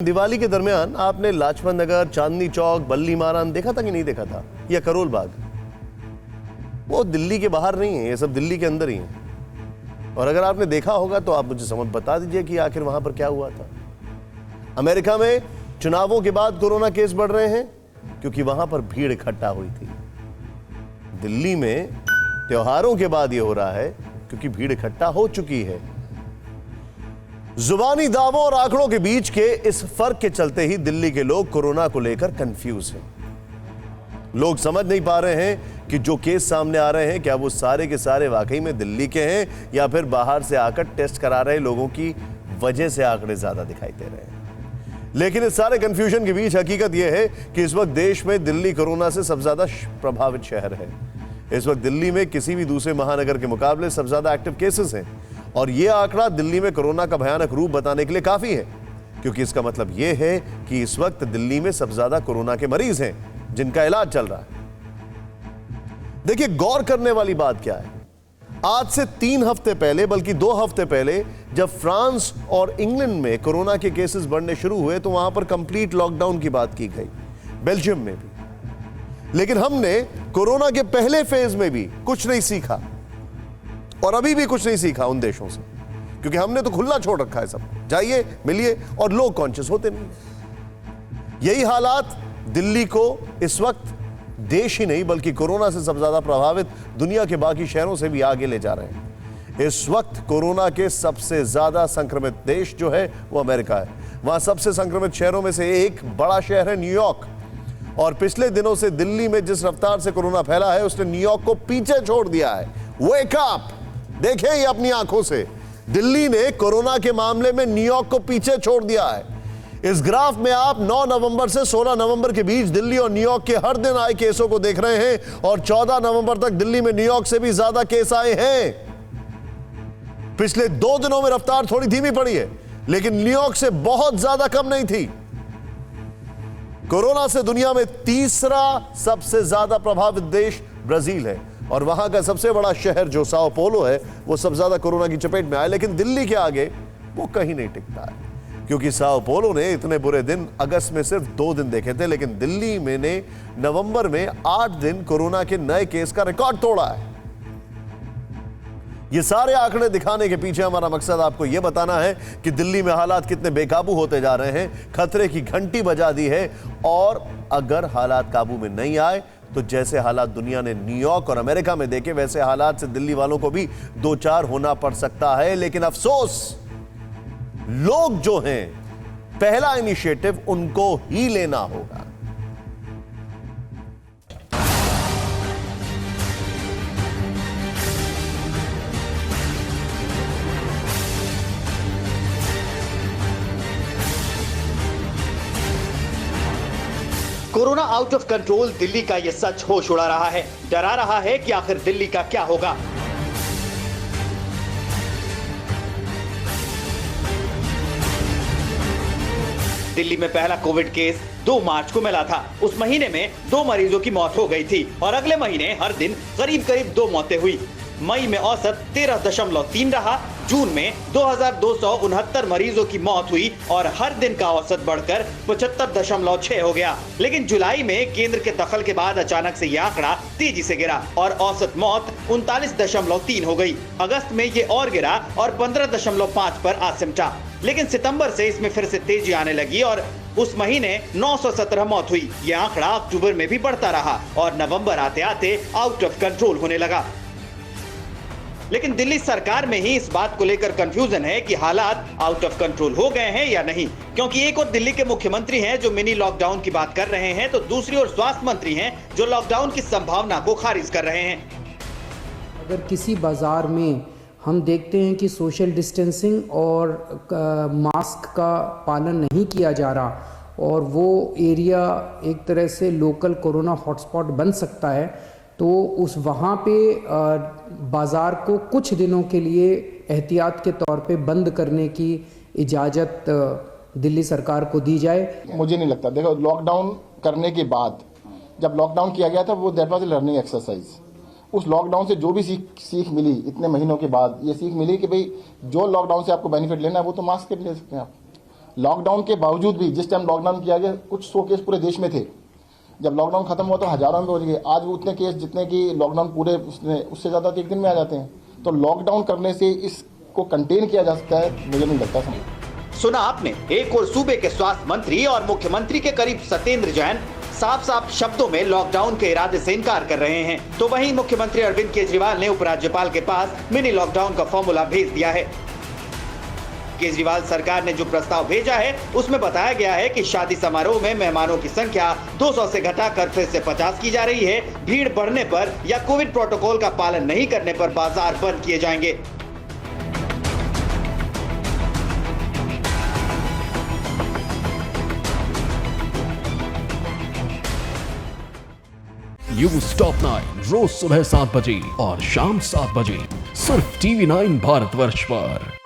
दिवाली के दरमियान आपने लाजपत नगर, चांदनी चौक, बल्ली मारान देखा था कि नहीं देखा था, या करोल बाग? वो दिल्ली के बाहर नहीं है, ये सब दिल्ली के अंदर ही है। और अगर आपने देखा होगा तो आप मुझे समझ बता दीजिए कि आखिर वहां पर क्या हुआ था। अमेरिका में चुनावों के बाद कोरोना केस बढ़ रहे हैं क्योंकि वहां पर भीड़ इकट्ठा हुई थी। दिल्ली में त्योहारों के बाद यह हो रहा है क्योंकि भीड़ इकट्ठा हो चुकी है। जुबानी दावों और आंकड़ों के बीच के इस फर्क के चलते ही दिल्ली के लोग कोरोना को लेकर कंफ्यूज हैं। लोग समझ नहीं पा रहे हैं कि जो केस सामने आ रहे हैं क्या वो सारे के सारे वाकई में दिल्ली के हैं या फिर बाहर से आकर टेस्ट करा रहे लोगों की वजह से आंकड़े ज्यादा दिखाई दे रहे हैं। लेकिन इस सारे कंफ्यूजन के बीच हकीकत यह है कि इस वक्त देश में दिल्ली कोरोना से सबसे ज्यादा प्रभावित शहर है। इस वक्त दिल्ली में किसी भी दूसरे महानगर के मुकाबले सबसे ज्यादा एक्टिव केसेस हैं और यह आंकड़ा दिल्ली में कोरोना का भयानक रूप बताने के लिए काफी है, क्योंकि इसका मतलब यह है कि इस वक्त दिल्ली में सबसे ज्यादा कोरोना के मरीज हैं जिनका इलाज चल रहा है। देखिए, गौर करने वाली बात क्या है, आज से 3 हफ्ते पहले, बल्कि 2 हफ्ते पहले, जब फ्रांस और इंग्लैंड में कोरोना के केसेस बढ़ने शुरू हुए तो वहां पर कंप्लीट लॉकडाउन की बात की गई, बेल्जियम में भी। लेकिन हमने कोरोना के पहले फेज में भी कुछ नहीं सीखा और अभी भी कुछ नहीं सीखा उन देशों से, क्योंकि हमने तो खुला छोड़ रखा है सब, जाइए मिलिए, और लोग कॉन्शियस होते नहीं। यही हालात दिल्ली को इस वक्त देश ही नहीं बल्कि कोरोना से सबसे ज्यादा प्रभावित दुनिया के बाकी शहरों से भी आगे ले जा रहे हैं। इस वक्त कोरोना के सबसे ज्यादा संक्रमित देश जो है वो अमेरिका है। वहां सबसे संक्रमित शहरों में से एक बड़ा शहर है न्यूयॉर्क, और पिछले दिनों से दिल्ली में जिस रफ्तार से कोरोना फैला है उसने न्यूयॉर्क को पीछे छोड़ दिया है। वेक अप, देखें ये अपनी आंखों से, दिल्ली ने कोरोना के मामले में न्यूयॉर्क को पीछे छोड़ दिया है। इस ग्राफ में आप 9 नवंबर से 16 नवंबर के बीच दिल्ली और न्यूयॉर्क के हर दिन आए केसों को देख रहे हैं, और 14 नवंबर तक दिल्ली में न्यूयॉर्क से भी ज्यादा केस आए हैं। पिछले 2 दिनों में रफ्तार थोड़ी धीमी पड़ी है, लेकिन न्यूयॉर्क से बहुत ज्यादा कम नहीं थी। कोरोना से दुनिया में तीसरा सबसे ज्यादा प्रभावित देश ब्राजील है, और वहां का सबसे बड़ा शहर जो साओ पोलो है वो सबसे ज्यादा कोरोना की चपेट में आया। लेकिन दिल्ली के आगे वो कहीं नहीं टिकता है, क्योंकि साओ पोलो ने इतने बुरे दिन अगस्त में सिर्फ 2 दिन देखे थे, लेकिन दिल्ली में ने नवंबर में 8 दिन कोरोना के नए केस का रिकॉर्ड तोड़ा है। ये सारे आंकड़े दिखाने के पीछे हमारा मकसद आपको यह बताना है कि दिल्ली में हालात कितने बेकाबू होते जा रहे हैं। खतरे की घंटी बजा दी है, और अगर हालात काबू में नहीं आए तो जैसे हालात दुनिया ने न्यूयॉर्क और अमेरिका में देखे वैसे हालात से दिल्ली वालों को भी 2-4 होना पड़ सकता है। लेकिन अफसोस, लोग जो हैं, पहला इनिशिएटिव उनको ही लेना होगा। Corona out of control Delhi का यह सच होश उड़ा रहा है, डरा रहा है कि आखिर दिल्ली का क्या होगा। दिल्ली में पहला कोविड केस 2 मार्च को मिला था। उस महीने में 2 मरीजों की मौत हो गई थी, और अगले महीने हर दिन करीब 2 मौतें हुई। मई में औसत 13.3 रहा, जून में 2269 मरीजों की मौत हुई और हर दिन का औसत बढ़कर 75.6 हो गया। लेकिन जुलाई में केंद्र के दखल के बाद अचानक से यह आंकड़ा तेजी से गिरा और औसत मौत 39.3 हो गई। अगस्त में ये और गिरा और 15.5 पर आ सिमटा। लेकिन सितंबर से इसमें फिर से तेजी आने लगी और उस महीने 917 मौत हुई। यह आंकड़ा अक्टूबर में भी बढ़ता रहा और नवंबर आते आते आउट ऑफ कंट्रोल होने लगा। लेकिन दिल्ली सरकार में ही इस बात को लेकर कंफ्यूजन है कि हालात आउट ऑफ कंट्रोल हो गए हैं या नहीं, क्योंकि एक और दिल्ली के मुख्यमंत्री हैं जो मिनी लॉकडाउन की बात कर रहे हैं, तो दूसरी ओर स्वास्थ्य मंत्री हैं जो लॉकडाउन की संभावना को खारिज कर रहे हैं। अगर किसी बाजार में हम देखते हैं कि सोशल डिस्टेंसिंग और मास्क का पालन नहीं किया जा रहा और वो एरिया एक तरह से लोकल कोरोना हॉटस्पॉट बन सकता है, तो उस वहाँ पे बाज़ार को कुछ दिनों के लिए एहतियात के तौर पे बंद करने की इजाज़त दिल्ली सरकार को दी जाए। मुझे नहीं लगता, देखो लॉकडाउन करने के बाद जब लॉकडाउन किया गया था वो दैट वाज लर्निंग एक्सरसाइज। उस लॉकडाउन से जो भी सीख मिली इतने महीनों के बाद, ये सीख मिली कि भाई जो लॉकडाउन से आपको बेनिफिट लेना है वो तो मास्क के ले सकते हैं आप। लॉकडाउन के बावजूद भी जिस टाइम लॉकडाउन किया गया कुछ 100 केस पूरे देश में थे, जब लॉकडाउन खत्म हुआ तो हजारों में पहुंच गए। आज वो उतने केस जितने कि लॉकडाउन पूरे उससे ज़्यादा तो एक दिन में आ जाते हैं। तो लॉकडाउन करने से इसको कंटेन किया जा सकता है, मुझे नहीं लगता समझ। सुना आपने, एक और सूबे के स्वास्थ्य मंत्री और मुख्यमंत्री के करीब सत्येंद्र जैन साफ साफ शब्दों में लॉकडाउन के इरादे से इनकार कर रहे हैं, तो वहीं मुख्यमंत्री अरविंद केजरीवाल ने उपराज्यपाल के पास मिनी लॉकडाउन का फॉर्मूला भेज दिया है। केजरीवाल सरकार ने जो प्रस्ताव भेजा है उसमें बताया गया है कि शादी समारोह में मेहमानों की संख्या 200 से घटाकर फिर से 50 की जा रही है। भीड़ बढ़ने पर या कोविड प्रोटोकॉल का पालन नहीं करने पर बाजार बंद किए जाएंगे। न्यूज़ टॉप 9 रोज सुबह 7 बजे और शाम 7 बजे सिर्फ TV9 भारतवर्ष पर।